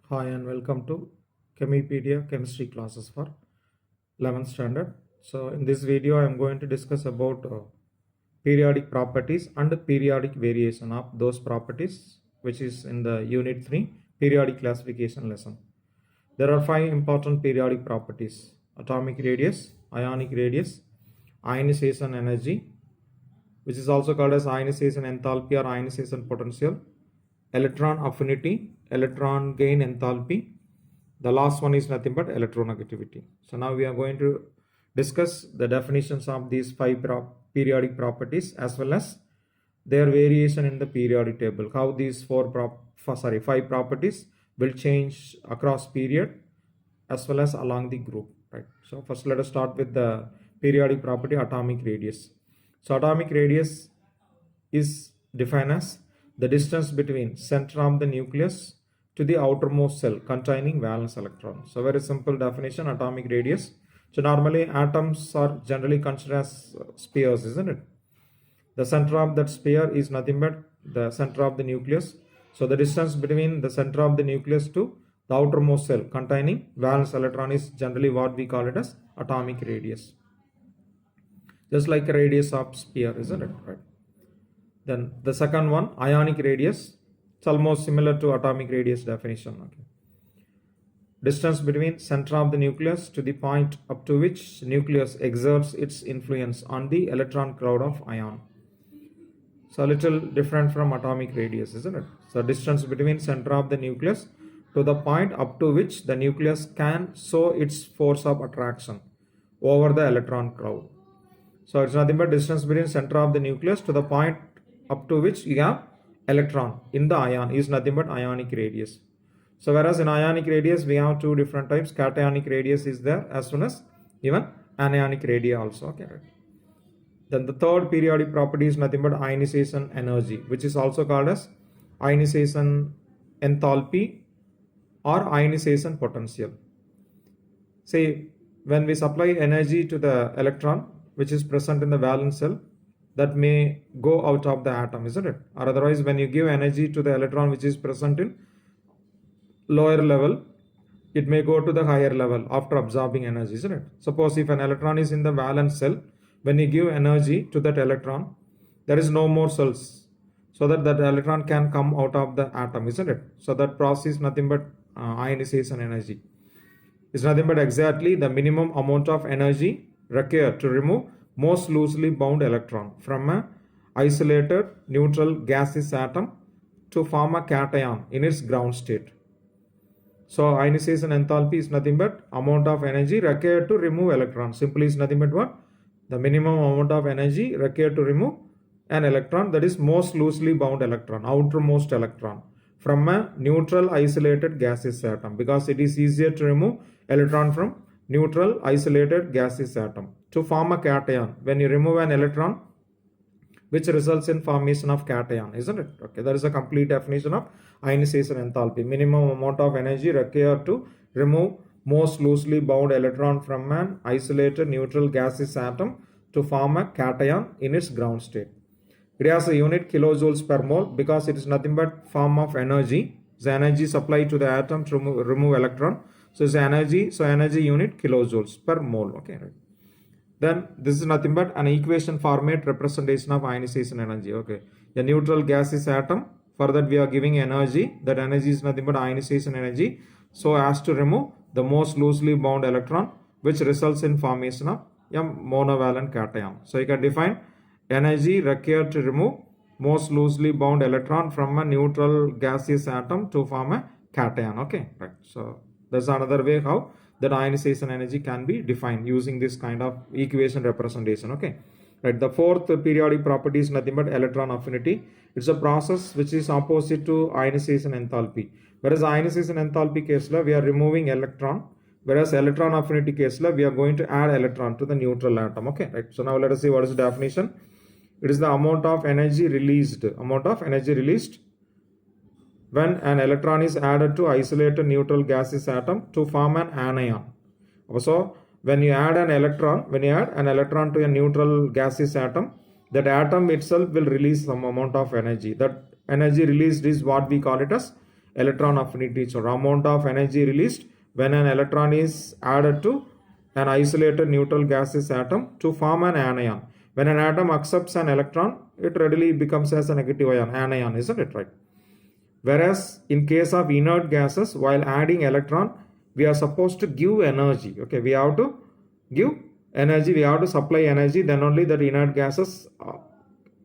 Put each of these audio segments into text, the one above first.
Hi and welcome to Chemipedia chemistry classes for 11th standard. So in this video I am going to discuss about periodic properties and periodic variation of those properties, which is in the unit 3 periodic classification lesson. There are 5 important periodic properties: atomic radius, ionic radius, ionization energy, which is also called as ionization enthalpy or ionization potential, electron affinity, electron gain enthalpy. The last one is nothing but electronegativity. So now we are going to discuss the definitions of these 5 periodic properties as well as their variation in the periodic table. How these 5 properties will change across period as well as along the group. Right. So first let us start with the periodic property atomic radius. So atomic radius is defined as the distance between center of the nucleus to the outermost cell containing valence electron. So very simple definition, atomic radius. So normally atoms are generally considered as spheres, isn't it? The center of that sphere is nothing but the center of the nucleus. So the distance between the center of the nucleus to the outermost cell containing valence electron is generally what we call it as atomic radius. Just like a radius of sphere, isn't it? Right. Then the second one, ionic radius. It's almost similar to atomic radius definition. Okay. Distance between center of the nucleus to the point up to which nucleus exerts its influence on the electron cloud of ion. So a little different from atomic radius, isn't it? So distance between center of the nucleus to the point up to which the nucleus can show its force of attraction over the electron cloud. So it's nothing but distance between center of the nucleus to the point up to which you have electron in the ion is nothing but ionic radius. So whereas in ionic radius we have two different types, cationic radius is there as well as even anionic radii also. Okay, right. Then the third periodic property is nothing but ionization energy, which is also called as ionization enthalpy or ionization potential. Say when we supply energy to the electron which is present in the valence shell, that may go out of the atom, isn't it? Or otherwise when you give energy to the electron which is present in lower level, it may go to the higher level after absorbing energy, isn't it? Suppose if an electron is in the valence shell, when you give energy to that electron, there is no more cells, so that electron can come out of the atom, isn't it? So that process is nothing but ionization energy. It's nothing but exactly the minimum amount of energy required to remove most loosely bound electron from a isolated neutral gaseous atom to form a cation in its ground state. So ionization enthalpy is nothing but amount of energy required to remove electron. Simply is nothing but what? The minimum amount of energy required to remove an electron, that is most loosely bound electron, outermost electron, from a neutral isolated gaseous atom, because it is easier to remove electron from neutral isolated gaseous atom to form a cation. When you remove an electron, which results in formation of cation, isn't it? Okay, that is a complete definition of ionization enthalpy. Minimum amount of energy required to remove most loosely bound electron from an isolated neutral gaseous atom to form a cation in its ground state. It has a unit kilojoules per mole because it is nothing but form of energy. The energy supplied to the atom to remove electron. So it's energy. So energy unit kilojoules per mole. Okay, right. Then this is nothing but an equation format representation of ionization energy. Okay, a neutral gaseous atom. For that we are giving energy. That energy is nothing but ionization energy. So as to remove the most loosely bound electron, which results in formation of a monovalent cation. So you can define energy required to remove most loosely bound electron from a neutral gaseous atom to form a cation. Okay, right. So that's another way how that ionization energy can be defined using this kind of equation representation. Okay, right. The fourth periodic property is nothing but electron affinity. It's a process which is opposite to ionization enthalpy. Whereas ionization enthalpy case we are removing electron, whereas electron affinity case we are going to add electron to the neutral atom. Okay, right. So now let us see what is the definition. It is the amount of energy released when an electron is added to isolated neutral gaseous atom to form an anion. So when you add an electron to a neutral gaseous atom, that atom itself will release some amount of energy. That energy released is what we call it as electron affinity. So amount of energy released when an electron is added to an isolated neutral gaseous atom to form an anion. When an atom accepts an electron, it readily becomes as a negative anion, isn't it, right? Whereas in case of inert gases, while adding electron, we are supposed to give energy. Okay, we have to give energy, we have to supply energy, then only that inert gases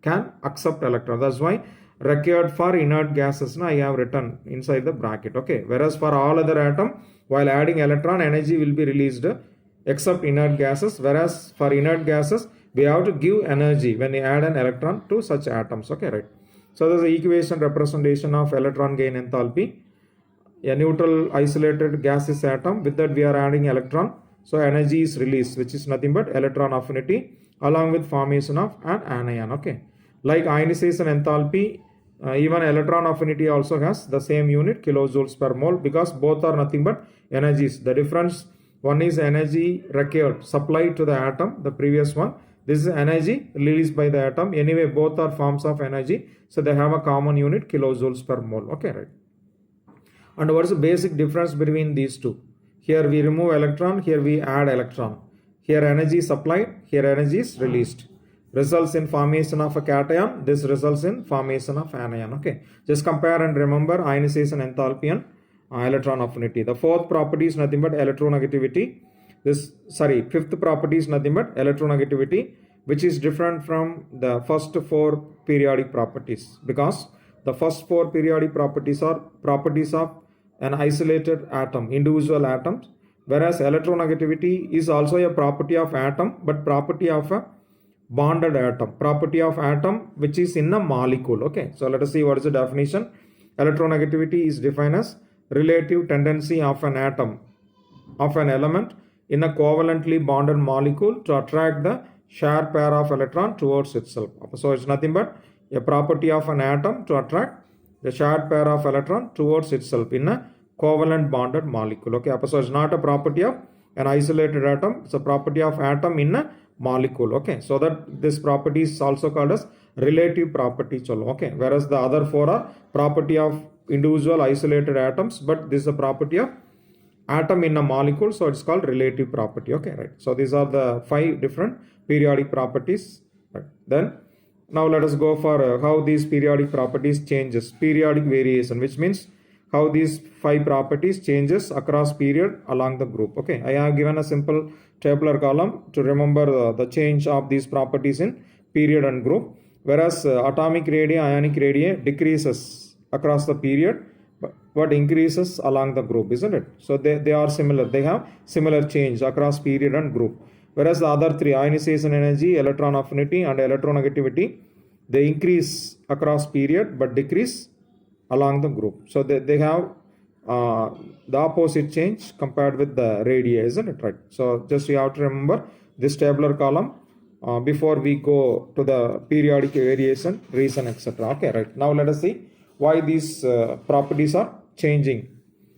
can accept electron. That's why required for inert gases, I have written inside the bracket. Okay, whereas for all other atom, while adding electron, energy will be released except inert gases. Whereas for inert gases, we have to give energy when we add an electron to such atoms. Okay, right. So there's the equation representation of electron gain enthalpy. A neutral isolated gaseous atom, with that we are adding electron. So energy is released, which is nothing but electron affinity along with formation of an anion. Okay. Like ionization enthalpy, even electron affinity also has the same unit, kilojoules per mole, because both are nothing but energies. The difference, one is energy required, supplied to the atom, the previous one. This is energy released by the atom. Anyway, both are forms of energy. So they have a common unit, kilojoules per mole. Okay, right. And what is the basic difference between these two? Here we remove electron, here we add electron. Here energy is supplied, here energy is released. Results in formation of a cation, this results in formation of anion. Okay, just compare and remember ionization enthalpy and electron affinity. The fourth property is nothing but electronegativity. Fifth property is nothing but electronegativity, which is different from the first four periodic properties, because the first four periodic properties are properties of an isolated atom, individual atoms, whereas electronegativity is also a property of atom, but property of a bonded atom, property of atom which is in a molecule. Okay, so let us see what is the definition. Electronegativity is defined as relative tendency of an atom, of an element in a covalently bonded molecule to attract the shared pair of electron towards itself. So it's nothing but a property of an atom to attract the shared pair of electron towards itself in a covalent bonded molecule. Okay, so it's not a property of an isolated atom, it's a property of atom in a molecule. Okay, so that this property is also called as relative property. Okay, whereas the other four are property of individual isolated atoms, but this is a property of atom in a molecule, so it's called relative property. Okay, right. So these are the 5 different periodic properties. Right. Then now let us go for how these periodic properties changes. Periodic variation, which means how these 5 properties changes across period along the group. Okay, I have given a simple tabular column to remember the change of these properties in period and group. Whereas atomic radii, ionic radii decreases across the period, but increases along the group, isn't it? So they are similar. They have similar change across period and group. Whereas the other 3, ionization energy, electron affinity and electronegativity, they increase across period but decrease along the group. So they have the opposite change compared with the radii, isn't it, right? So just you have to remember this tabular column before we go to the periodic variation, reason, etc. Okay, right. Now let us see why these properties are changing,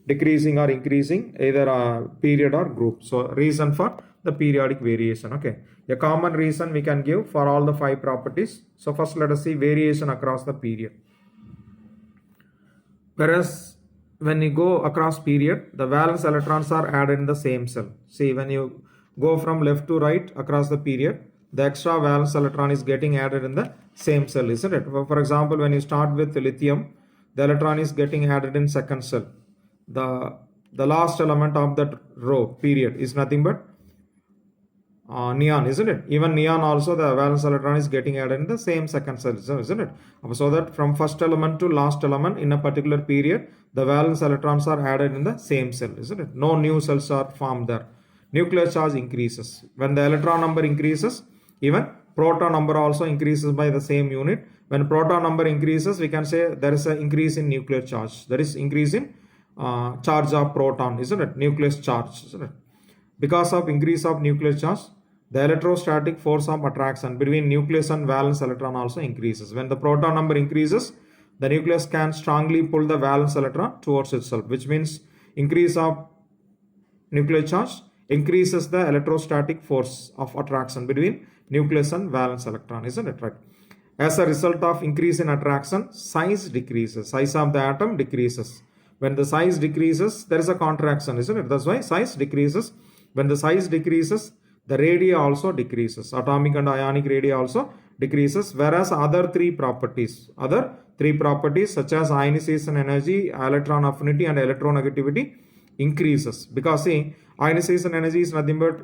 decreasing or increasing, either period or group. So reason for the periodic variation. Okay, a common reason we can give for all the 5 properties. So first let us see variation across the period. Whereas when you go across period, the valence electrons are added in the same cell. See, when you go from left to right across the period, the extra valence electron is getting added in the same cell, isn't it? For example, when you start with lithium, the electron is getting added in second cell. The last element of that row period is nothing but neon, isn't it? Even neon also, the valence electron is getting added in the same second cell, isn't it? So that from first element to last element in a particular period, the valence electrons are added in the same cell, isn't it? No new cells are formed there. Nuclear charge increases. When the electron number increases, even proton number also increases by the same unit. When proton number increases, we can say there is an increase in nuclear charge. There is increase in charge of proton, isn't it? Nucleus charge, isn't it? Because of increase of nuclear charge, the electrostatic force of attraction between nucleus and valence electron also increases. When the proton number increases, the nucleus can strongly pull the valence electron towards itself, which means increase of nuclear charge, increases the electrostatic force of attraction between nucleus and valence electron, isn't it, right? As a result of increase in attraction, size decreases. Size of the atom decreases. When the size decreases, there is a contraction, isn't it? That's why size decreases. When the size decreases, the radii also decreases. Atomic and ionic radii also decreases. Whereas other three properties such as ionization energy, electron affinity and electronegativity increases. Because see, ionization energy is nothing but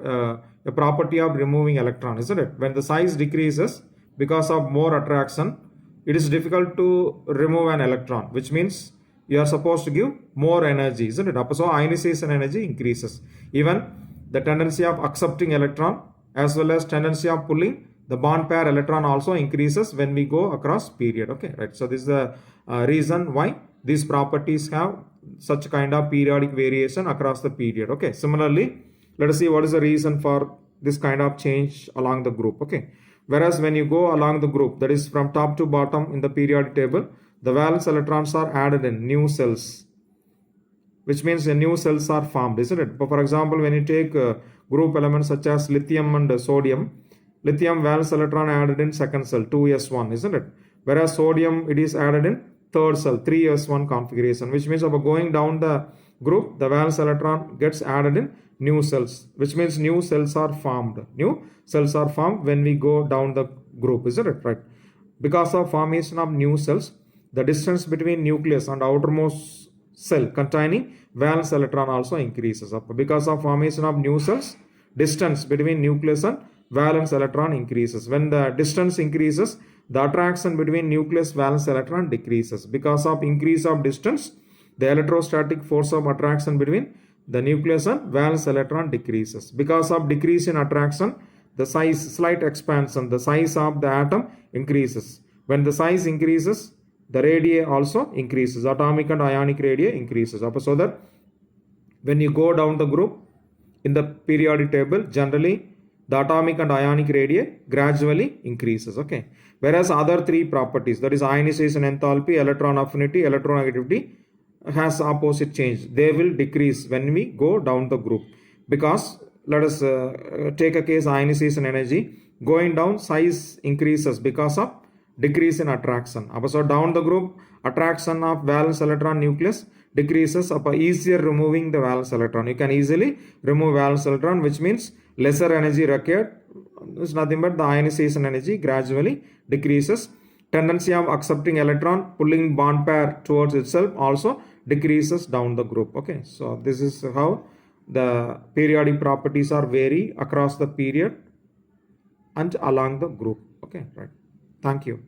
a property of removing electron, isn't it? When the size decreases, because of more attraction, it is difficult to remove an electron, which means you are supposed to give more energy, isn't it? So ionization energy increases. Even the tendency of accepting electron as well as tendency of pulling the bond pair electron also increases when we go across period. Okay, right? So this is the reason why these properties have such kind of periodic variation across the period. Okay, similarly, let us see what is the reason for this kind of change along the group. Okay, whereas when you go along the group, that is from top to bottom in the periodic table, the valence electrons are added in new cells, which means the new cells are formed, isn't it? But for example, when you take group elements such as lithium and sodium, lithium valence electron added in second cell, 2s1, isn't it? Whereas sodium, it is added in third cell, 3s1 configuration, which means about going down the group, the valence electron gets added in new cells, which means new cells are formed. New cells are formed when we go down the group, isn't it? Right? Because of formation of new cells, the distance between nucleus and outermost cell containing valence electron also increases. Because of formation of new cells, distance between nucleus and valence electron increases. When the distance increases, the attraction between nucleus valence electron decreases. Because of increase of distance, the electrostatic force of attraction between the nucleus and valence electron decreases. Because of decrease in attraction, the size, slight expansion, the size of the atom increases. When the size increases, the radii also increases. Atomic and ionic radii increases. So that when you go down the group in the periodic table, generally the atomic and ionic radii gradually increases. Okay. Whereas other three properties, that is ionization enthalpy, electron affinity, electronegativity, has opposite change. They will decrease when we go down the group. Because let us take a case ionization energy. Going down, size increases because of decrease in attraction. So down the group, attraction of valence electron nucleus decreases. Easier removing the valence electron. You can easily remove valence electron, which means lesser energy required. It's nothing but the ionization energy gradually decreases. Tendency of accepting electron, pulling bond pair towards itself also decreases down the group. Okay, so this is how the periodic properties are vary across the period and along the group. Okay, right. Thank you.